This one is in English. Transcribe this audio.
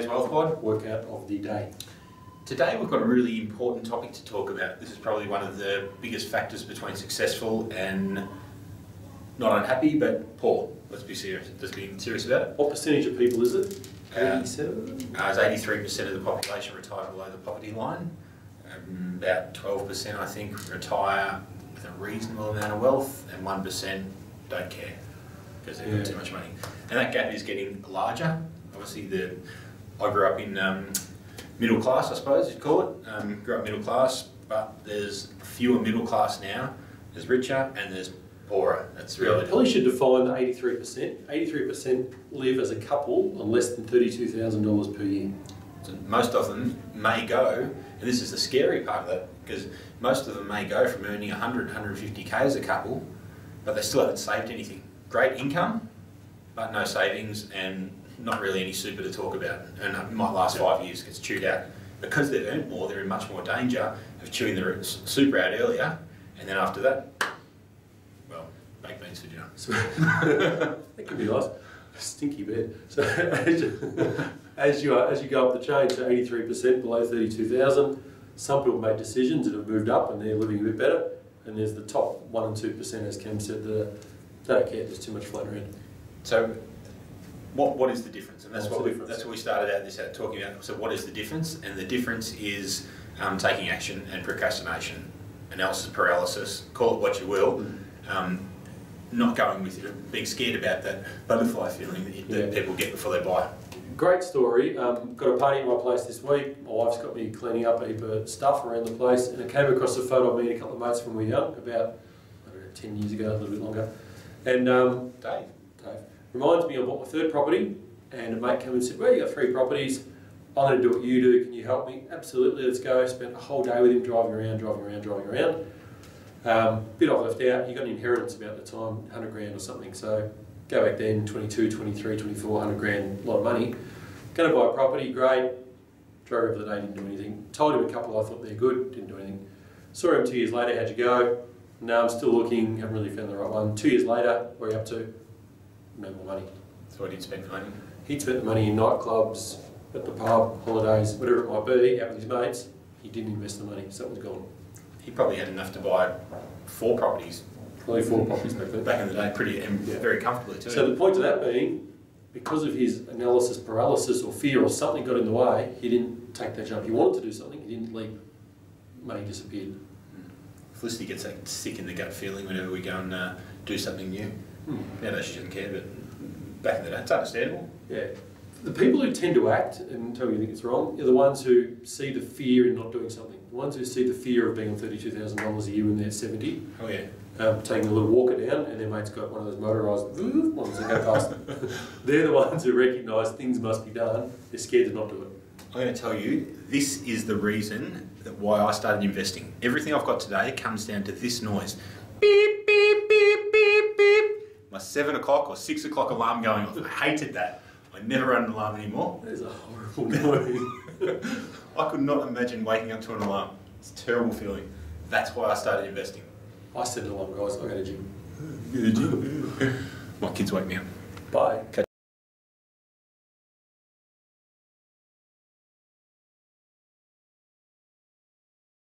today's Wealth Pod workout of the day. Today we've got a really important topic to talk about. This is probably one of the biggest factors between successful and not unhappy, but poor. Let's be serious. Let's be serious about it. What percentage of people is it? 87? As 83% of the population retire below the poverty line. About 12%, I think, retire with a reasonable amount of wealth, and 1% don't care because they've got too much money. And that gap is getting larger. Obviously, I grew up in middle class, I suppose you'd call it. Grew up middle class, but there's fewer middle class now. There's richer and there's poorer. That's really. Probably should define the 83%. 83% live as a couple on less than $32,000 per year. So most of them may go, and this is the scary part of it, because most of them may go from earning 100, 150k as a couple, but they still haven't saved anything. Great income, but no savings and not really any super to talk about, and it might last 5 years, gets chewed out. Because they've earned more, they're in much more danger of chewing the super out earlier, and then after that, well, baked beans for dinner. That could be nice. Stinky bed. So as you go up the chain to 83% below 32,000, some people make decisions that have moved up and they're living a bit better, and there's the top 1 and 2%, as Cam said, that they don't care. There's too much floating around. So what is the difference? And that's what we started out this out talking about. So what is the difference? And the difference is taking action and procrastination, analysis paralysis, call it what you will. Not going with it, being scared about that butterfly feeling that people get before they buy. Great story. Got a party at my place this week. My wife's got me cleaning up a heap of stuff around the place, and I came across a photo of me and a couple of mates when we were young, about, I don't know, 10 years ago, a little bit longer. And Dave reminds me I bought my third property, and a mate came and said, well, you got 3 properties. I'm going to do what you do. Can you help me? Absolutely, let's go. Spent a whole day with him driving around. Bit I've left out, you got an inheritance about the time, 100 grand or something, so go back then, 22, 23, 24, 100 grand, a lot of money. Going to buy a property, great, drove over the day, didn't do anything. Told him a couple I thought they're good, didn't do anything. Saw him 2 years later, how'd you go? No, I'm still looking, haven't really found the right one. 2 years later, where are you up to? No more money. So what did he spend for money? He'd spent the money in nightclubs, at the pub, holidays, whatever it might be, out with his mates. He didn't invest the money, something's gone. He probably had enough to buy 4 properties. Probably 4 properties back then. Back in the day, very comfortably too. So the point of that being, because of his analysis paralysis or fear or something got in the way, he didn't take that jump. He wanted to do something, he didn't leap. Money disappeared. Felicity gets that sick in the gut feeling whenever we go and do something new. Nowadays she doesn't care, but back in the day, it's understandable. Yeah. The people who tend to act and tell you think it's wrong are the ones who see the fear in not doing something. The ones who see the fear of being on $32,000 a year when they're 70. Oh yeah. Taking a little walker down, and their mate's got one of those motorised ones that go past them. They're the ones who recognise things must be done. They're scared to not do it. I'm going to tell you, this is the reason that why I started investing. Everything I've got today comes down to this noise. Beep, beep, beep, beep, beep. My 7 o'clock or 6 o'clock alarm going off. I hated that. I never run an alarm anymore. That is a horrible noise. I could not imagine waking up to an alarm. It's a terrible feeling. That's why I started investing. I set an alarm, guys. I go to the gym. My kids wake me up. Bye.